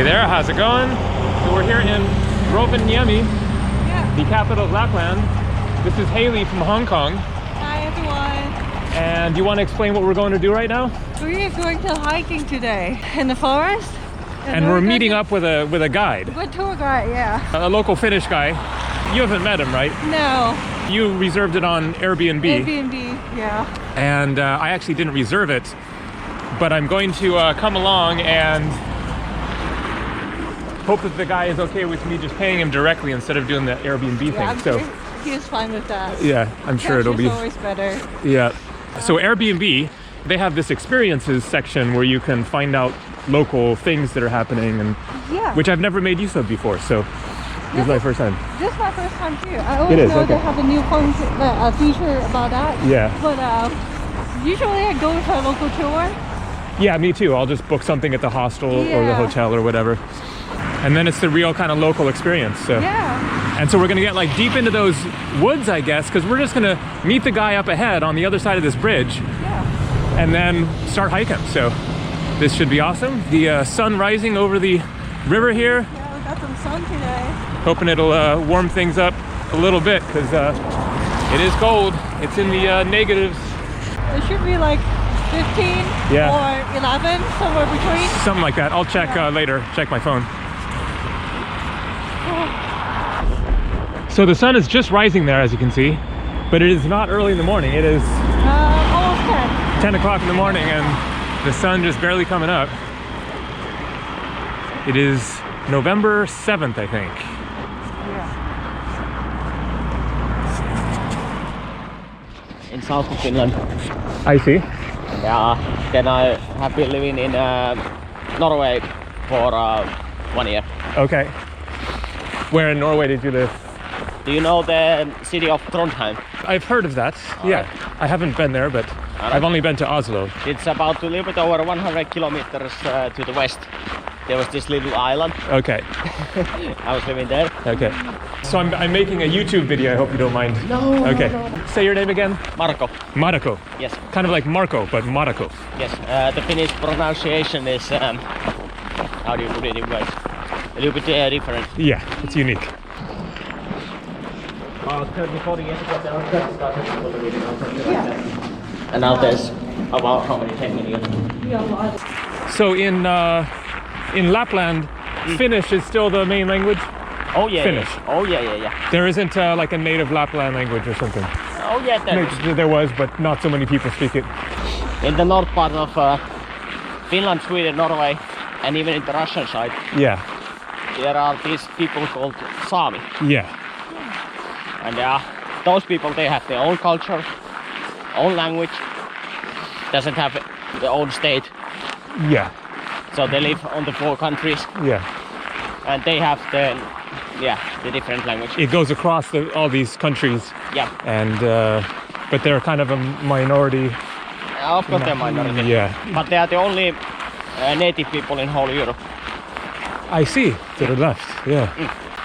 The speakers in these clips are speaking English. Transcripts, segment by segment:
there, how's it going? So we're here in Rovaniemi, the capital of Lapland. This is Haley from Hong Kong. Hi everyone. And you want to explain what we're going to do right now? We are going to hiking today in the forest. And we're meeting up with a guide. With a tour guide, yeah. A local Finnish guy. You haven't met him, right? No. You reserved it on Airbnb. Airbnb, yeah. And I actually didn't reserve it, but I'm going to come along and hope that the guy is okay with me just paying him directly instead of doing the Airbnb thing. I'm sure he's fine with that. Yeah, I'm sure it'll be always better. Yeah. So Airbnb, they have this experiences section where you can find out local things that are happening, and which I've never made use of before. So this is my first time. This is my first time too. I always know they have a new feature about that. Yeah. But usually I go with a local tour. Yeah, me too. I'll just book something at the hostel or the hotel or whatever. And then it's the real kind of local experience. So. Yeah. And so we're gonna get like deep into those woods, I guess, because we're just gonna meet the guy up ahead on the other side of this bridge. Yeah. And then start hiking. So this should be awesome. The sun rising over the river here. Yeah, we got some sun today. Hoping it'll warm things up a little bit, because it is cold. It's in the negatives. It should be like 15 or 11, somewhere between. Something like that. I'll check later, check my phone. So the sun is just rising there, as you can see, but it is not early in the morning. It is almost 10. 10 o'clock in the morning, and the sun just barely coming up. It is November 7th, I think. In south of Finland. I see. Yeah, then I have been living in Norway for 1 year. Okay. Where in Norway did you live? Do you know the city of Trondheim? I've heard of that. Yeah, I haven't been there, but I've only been to Oslo. It's about a little bit over 100 kilometers to the west. There was this little island. Okay. I was living there. Okay. So I'm making a YouTube video, I hope you don't mind. No. Okay. No. Say your name again? Marko. Marko. Yes. Kind of like Marco, but Marko. Yes. The Finnish pronunciation is, how do you put it in words? A little bit different. Yeah, it's unique. About 30-40 years ago, there were 30 started. Yeah. And now there's about how many? 10 million? Yeah, a lot. So in Lapland, Finnish is still the main language? Oh yeah. Finnish. Yeah. Oh yeah. There isn't like a native Lapland language or something? Oh yeah, there was, but not so many people speak it. In the north part of Finland, Sweden, Norway, and even in the Russian side. Yeah. There are these people called Sami. Yeah. And those people, they have their own culture, own language, doesn't have their own state. Yeah. So they live on the 4 countries. Yeah. And they have the different language. It goes across all these countries. Yeah. And but they're kind of a minority. Of course they're minority. Yeah. But they are the only native people in whole Europe. I see. To the left. Yeah.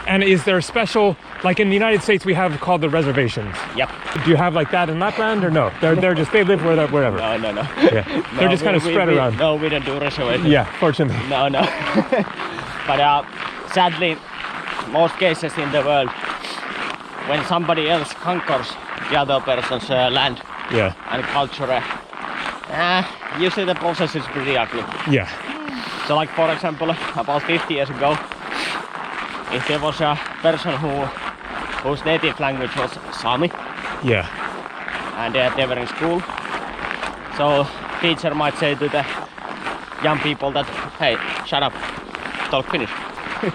And is there special, like in the United States, we have called the reservations. Yep. Do you have like that in Lapland or no? They're just, they live wherever. No. Yeah. They're just kind of spread around. No, we don't do reservations. Yeah, fortunately. No. But sadly, most cases in the world, when somebody else conquers the other person's land and culture, usually the process is pretty ugly. Yeah. So like for example, about 50 years ago, if there was a person whose native language was Sami, and they were in school, so teacher might say to the young people that, hey, shut up, talk Finnish.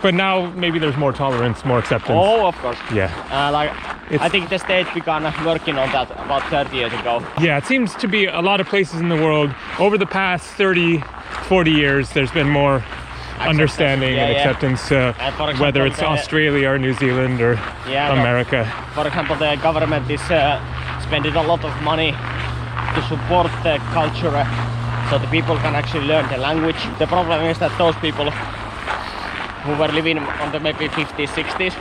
But now maybe there's more tolerance, more acceptance. Oh, of course. Yeah. I think the state began working on that about 30 years ago. Yeah, it seems to be a lot of places in the world over the past 30, 40 years, there's been more understanding and acceptance, example, whether it's Australia or New Zealand or America. For example, the government is spending a lot of money to support the culture so the people can actually learn the language. The problem is that those people who were living on the maybe 50s, 60s,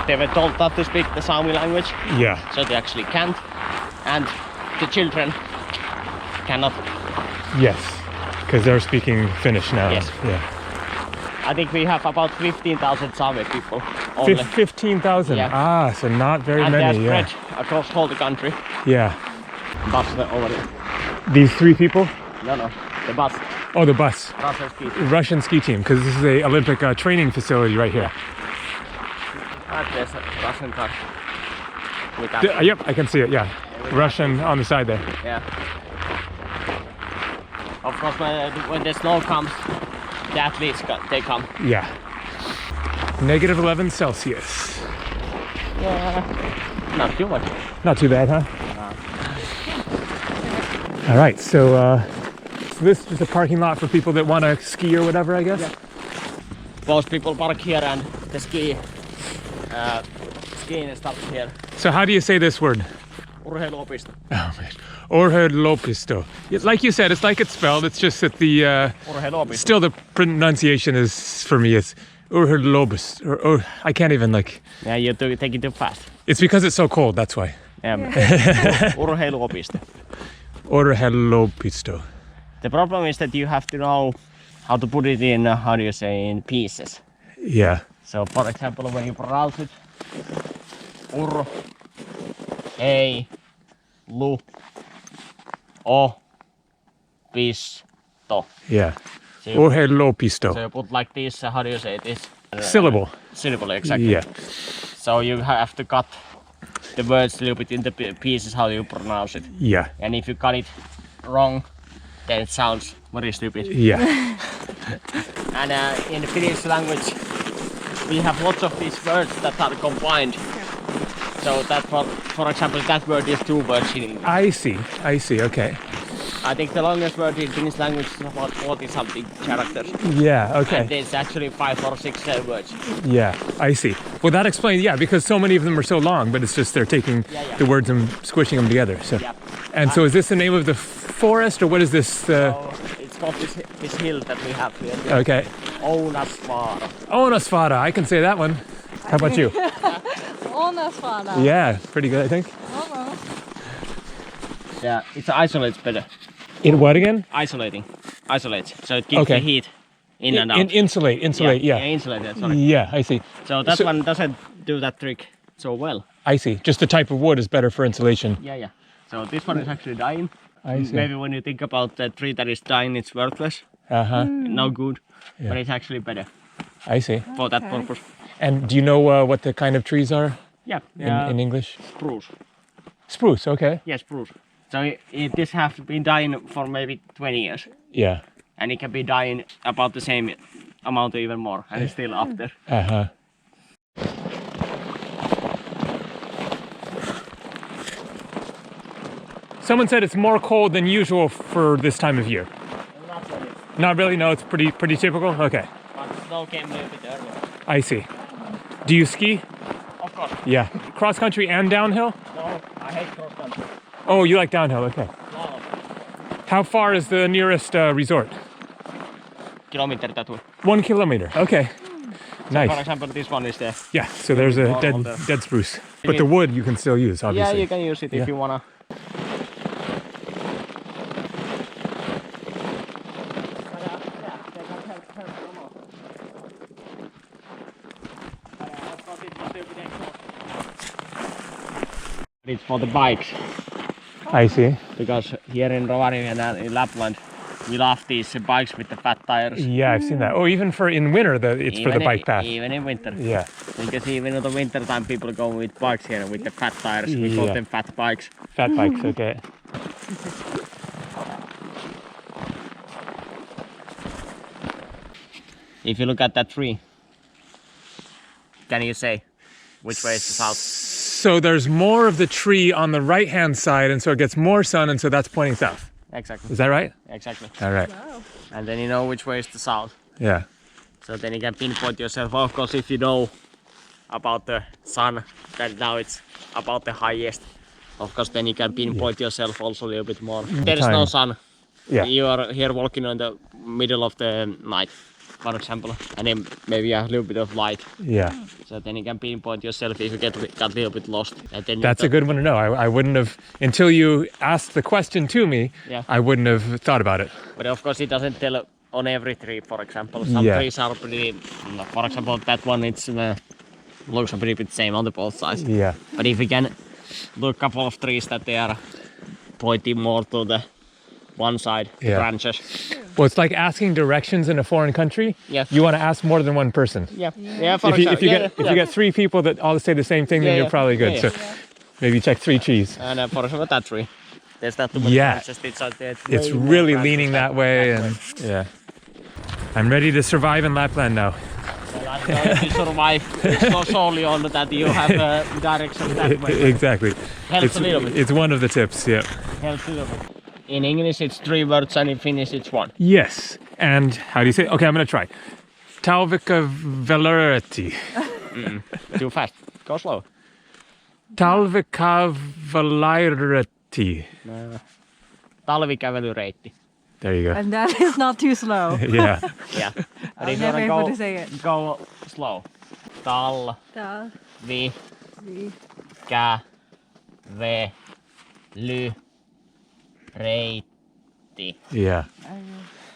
they were told not to speak the Sami language. Yeah. So they actually can't. And the children cannot. Yes, because they're speaking Finnish now. Yes. Yeah. I think we have about 15,000 Sami people. 15,000? Yeah. Ah, so not very many. And they're spread across all the country. Yeah. Bus over there. These 3 people? No, the bus. Oh, the bus. Russian ski team, because this is a Olympic training facility right here. There's a Russian car. Yep, I can see it, yeah. Russian on the side there. Yeah. Of course, when the snow comes, the athletes, they come. Yeah. -11 Celsius. Yeah. Not too much. Not too bad, huh? No. All right, so this is just a parking lot for people that want to ski or whatever, I guess? Yeah. Most people park here and the skiing stops here. So how do you say this word? Urheiluopisto. Oh man, Urheiluopisto. Like you said, it's like it's spelled. It's just that the still the pronunciation is for me. It's Urheiluopisto. Or I can't even like. Yeah, you take it too fast. It's because it's so cold. That's why. Urheiluopisto. Urheiluopisto. The problem is that you have to know how to put it in. How do you say, in pieces? Yeah. So, for example, when you pronounce it, Urheiluopisto. Yeah. Urheiluopisto. So you put like this. How do you say this? Syllable. Syllable, exactly. Yeah. So you have to cut the words a little bit into pieces how you pronounce it. Yeah. And if you cut it wrong, then it sounds very stupid. Yeah. And in the Finnish language, we have lots of these words that are combined. So that, for example, that word is 2 words in English. I see, okay. I think the longest word in Finnish language is about 40 something characters. Yeah, okay. And there's actually 5 or 6 words. Yeah, I see. Well, that explains, yeah, because so many of them are so long, but it's just they're taking the words and squishing them together. So, and so is this the name of the forest, or what is this? So it's called this hill that we have here. Okay. Ounasvaara. Ounasvaara, I can say that one. How about you? Ounasvaara. Yeah, pretty good, I think. Yeah, it isolates better. It what again? Isolates. So it keeps the heat in and out. Insulate, yeah. Insulate, sorry. Yeah, I see. So that one doesn't do that trick so well. I see. Just the type of wood is better for insulation. Yeah. So this one is actually dying. I see. Maybe when you think about the tree that is dying, it's worthless. No good. Yeah. But it's actually better. I see. For that purpose. And do you know what the kind of trees are? Yeah. In English? Spruce. Spruce, okay. Yeah, spruce. So this has been dying for maybe 20 years. Yeah. And it can be dying about the same amount or even more, and it's still up there. Someone said it's more cold than usual for this time of year. Not really. Not really? No, it's pretty typical? Okay. But the snow came a little bit earlier. I see. Do you ski? Of course. Yeah. Cross country and downhill? No, I hate cross country. Oh, you like downhill, okay. No. How far is the nearest resort? Kilometer that way. 1 kilometer, okay. Nice. For example, this one is there. Yeah, so there's a dead spruce. But the wood you can still use, obviously. Yeah, you can use it if you wanna. It's for the bikes. I see. Because here in Rovaniemi and in Lapland, we love these bikes with the fat tires. Yeah, I've seen that. Oh, even in winter, it's for the bike path. Even in winter. Yeah. Because even in the winter time, people go with bikes here with the fat tires. We call them fat bikes. Fat bikes, okay. If you look at that tree, can you say which way is the south? So there's more of the tree on the right-hand side, and so it gets more sun, and so that's pointing south. Exactly. Is that right? Exactly. All right. Wow. And then you know which way is the south. Yeah. So then you can pinpoint yourself. Of course, if you know about the sun, that now it's about the highest. Of course, then you can pinpoint yourself also a little bit more. There is no sun. Yeah. You are here walking in the middle of the night, for example, and then maybe a little bit of light. Yeah. So then you can pinpoint yourself if you got a little bit lost. And then that's a good one to know. I wouldn't have, until you asked the question to me, I wouldn't have thought about it. But of course it doesn't tell on every tree, for example. Some trees are pretty, for example, that one, it's looks a pretty bit same on the both sides. Yeah. But if we can look a couple of trees that they are pointing more to the one side, the branches. Well, it's like asking directions in a foreign country. Yes. You want to ask more than one person. Yeah. Yeah. For if you get 3 people that all say the same thing, then you're probably good. So maybe check 3 trees. And for example, that tree. There's that too many branches. It's really leaning that way, and I'm ready to survive in Lapland now. If you survive, it's not solely on that you have directions that way. Exactly. Helps a little bit. It's one of the tips, yeah. Helps a little bit. In English it's 3 words and in Finnish it's 1. Yes. And how do you say it? Okay, I'm going to try. Talvikavelarity. Too fast. Go slow. Talvikavelarity. Talvikävelyreitti. There you go. And that is not too slow. Yeah. Yeah. But if you never able wanna to say it. go slow. Talvikävelyreitti. Yeah.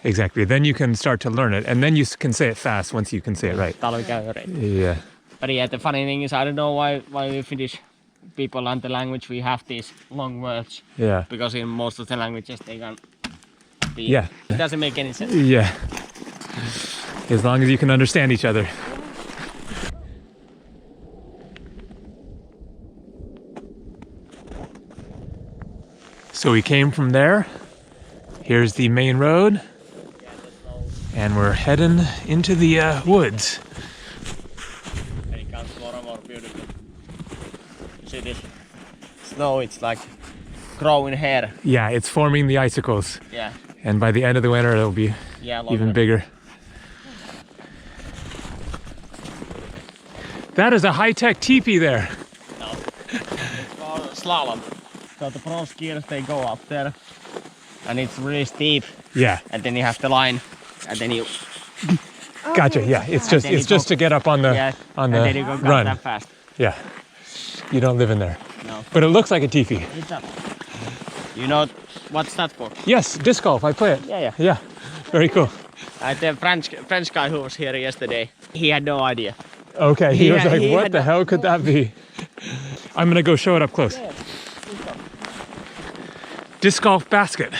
Exactly. Then you can start to learn it, and then you can say it fast once you can say it right. Yeah. But yeah, the funny thing is, I don't know why we Finnish people and the language we have these long words. Yeah. Because in most of the languages they can be. Yeah. It doesn't make any sense. Yeah. As long as you can understand each other. So we came from there. Here's the main road. And we're heading into the woods. And it becomes more and more beautiful. You see this snow, it's like growing hair. Yeah, it's forming the icicles. Yeah. And by the end of the winter, it'll be even bigger. That is a high-tech teepee there. No. It's called slalom. So the pro skiers, they go up there. And it's really steep. Yeah. And then you have the line. And then you... Gotcha, yeah. It's just to get up on the and then you go run. That fast. Yeah. You don't live in there. No. But it looks like a teepee. It's up. You know what's that for? Yes, disc golf. I play it. Yeah. Yeah. Very cool. The French guy who was here yesterday, he had no idea. Okay, he was like, what the hell could that be? I'm gonna go show it up close. Yeah. Disc golf basket.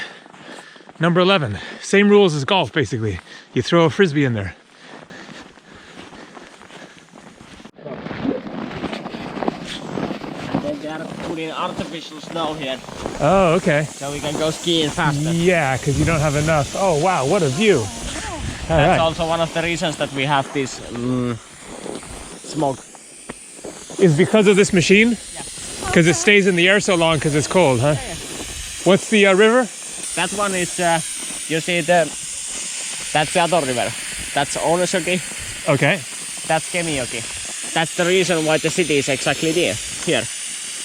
Number 11. Same rules as golf, basically. You throw a frisbee in there. And then they are putting artificial snow here. Oh, okay. So we can go skiing faster. Yeah, because you don't have enough. Oh, wow, what a view. That's also one of the reasons that we have this smoke. Is because of this machine? Yeah. Because it stays in the air so long because it's cold, huh? Yeah. What's the river? That one is, you see that's the other river. That's Oulujoki. Okay. That's Kemijoki. That's the reason why the city is exactly there, here.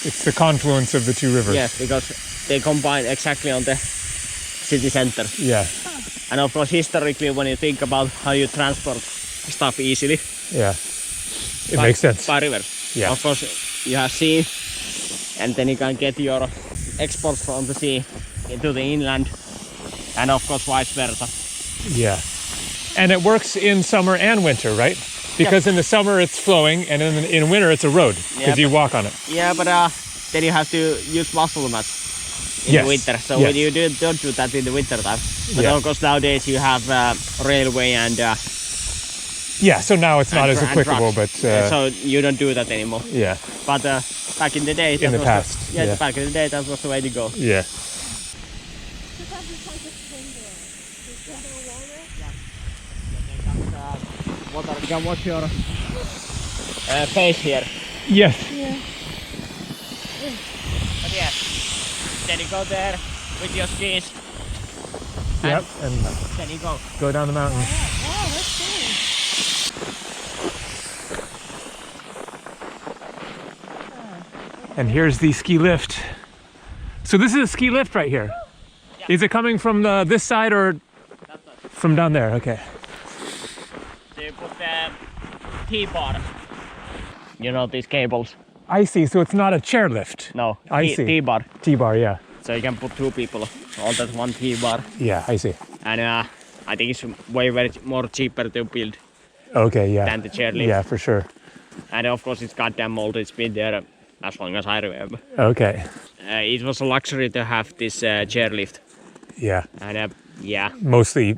It's the confluence of the 2 rivers. Yes, because they combine exactly on the city center. Yeah. And of course, historically, when you think about how you transport stuff easily. Yeah. It makes sense. By river. Yeah. Of course, you have sea, and then you can get your exports from the sea into the inland, and of course vice versa. Yeah. And it works in summer and winter, right? Because in the summer it's flowing, and in winter it's a road, because you walk on it. Yeah, but then you have to use muscle mats in the winter. So when you don't do that in the winter time. But of course nowadays you have railway and... yeah, so now it's not as applicable, but... so you don't do that anymore. Yeah. But back in the day... In the past. Back in the day that was the way to go. Yeah. You can watch your face here. Yes. Yeah. But yeah, then you go there with your skis. Yep, and then you go down the mountain. Wow, that's cool. And here's the ski lift. So this is a ski lift right here. Yeah. Is it coming from this side or from down there? Okay. So you put the T-bar. You know these cables? I see, so it's not a chair lift. No, I see. T-bar. T-bar, yeah. So you can put 2 people on that one T-bar. Yeah, I see. And I think it's way more cheaper to build. Okay, yeah. Than the chairlift. Yeah, for sure. And of course it's goddamn old. It's been there as long as I remember. Okay. It was a luxury to have this chairlift. Yeah. And yeah. Mostly,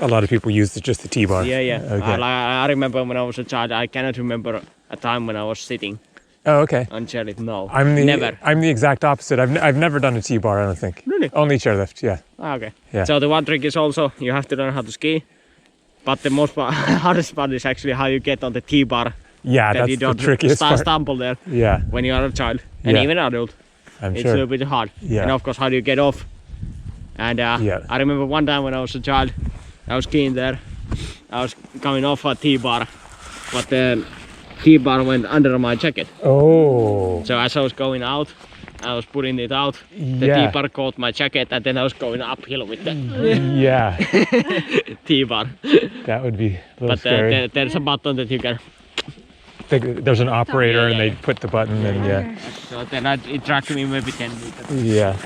a lot of people used just the T-bar. Yeah. Okay. I remember when I was a child. I cannot remember a time when I was sitting. Oh, okay. On chairlift, no. Never. I'm the exact opposite. I've never done a T-bar, I don't think. Really? Only chairlift, yeah. Okay. Yeah. So the one trick is also you have to learn how to ski, but the most hardest part is actually how you get on the T-bar. Yeah, that's the trickiest part. Stumble there. Yeah. When you are a child and even adult, it's a little bit hard. Yeah. And of course, how do you get off? And I remember one time when I was a child, I was skiing there. I was coming off a T-bar, but the T-bar went under my jacket. Oh. So as I was going out, I was putting it out. The T-bar caught my jacket, and then I was going uphill with the T-bar. That would be a little scary. But there's a button that you can. There's an operator and they put the button and So then it dragged me maybe 10 meters. Yeah.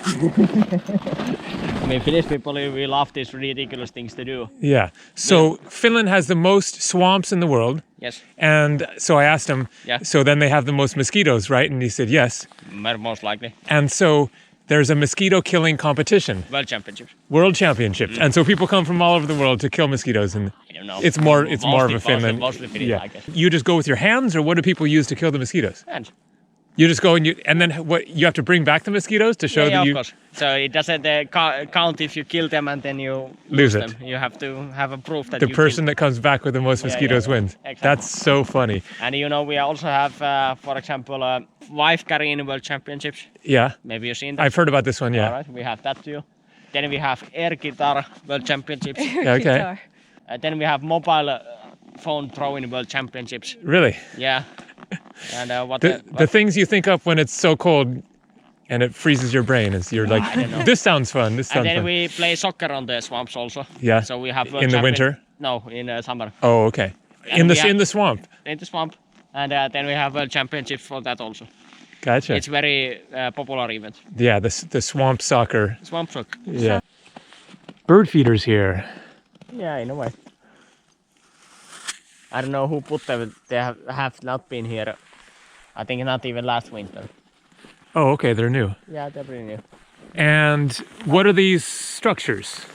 I mean, Finnish people, we love these ridiculous things to do. Yeah. So Finland has the most swamps in the world. Yes. And so I asked him, so then they have the most mosquitoes, right? And he said yes. Most likely. And so there's a mosquito killing competition. World Championships. World Championships. And so people come from all over the world to kill mosquitoes. And I don't know. It's more of a Finland. Mostly Finnish, I guess. You just go with your hands, or what do people use to kill the mosquitoes? Hands. You just go and then what? You have to bring back the mosquitoes to show that you. Of course. So it doesn't count if you kill them and then you lose them. You have to have a proof that the person that comes back with the most mosquitoes wins. Exactly. That's so funny. And we also have, for example, wife carrying World Championships. Yeah. Maybe you've seen that. I've heard about this one. Yeah. All right, we have that too. Then we have air guitar World Championships. Okay. Then we have mobile phone throwing World Championships. Really? Yeah. And what the things you think of when it's so cold and it freezes your brain is you're like, this sounds fun. This sounds fun. And then we play soccer on the swamps also. Yeah. So we have in the winter. No, in summer. Oh, okay. In the swamp. In the swamp, and then we have World Championships for that also. Gotcha. It's very popular event. Yeah, the swamp soccer. Swamp soccer. Yeah. Bird feeders here. Yeah, in a way. I don't know who put them. They have not been here. I think not even last winter. Oh, okay, they're new. Yeah, they're pretty new. And what are these structures?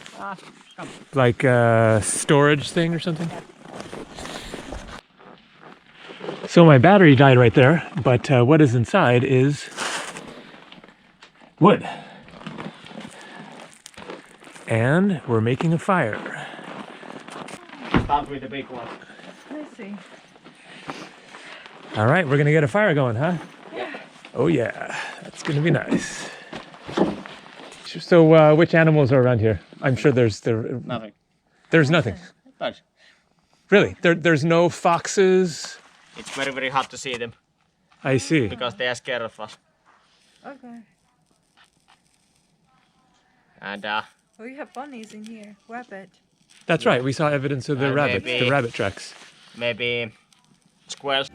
Like a storage thing or something? So my battery died right there, but what is inside is wood. And we're making a fire. Start with the big one. Let's see. All right, we're gonna get a fire going, huh? Yeah. Oh yeah, that's gonna be nice. So which animals are around here? I'm sure there's nothing. There's nothing. Birds. Really? There's no foxes? It's very, very hard to see them. I see. Because they are scared of us. Okay. And oh, you have bunnies in here. Rabbit. That's right. We saw evidence of the rabbits, the rabbit tracks. Maybe squirrels.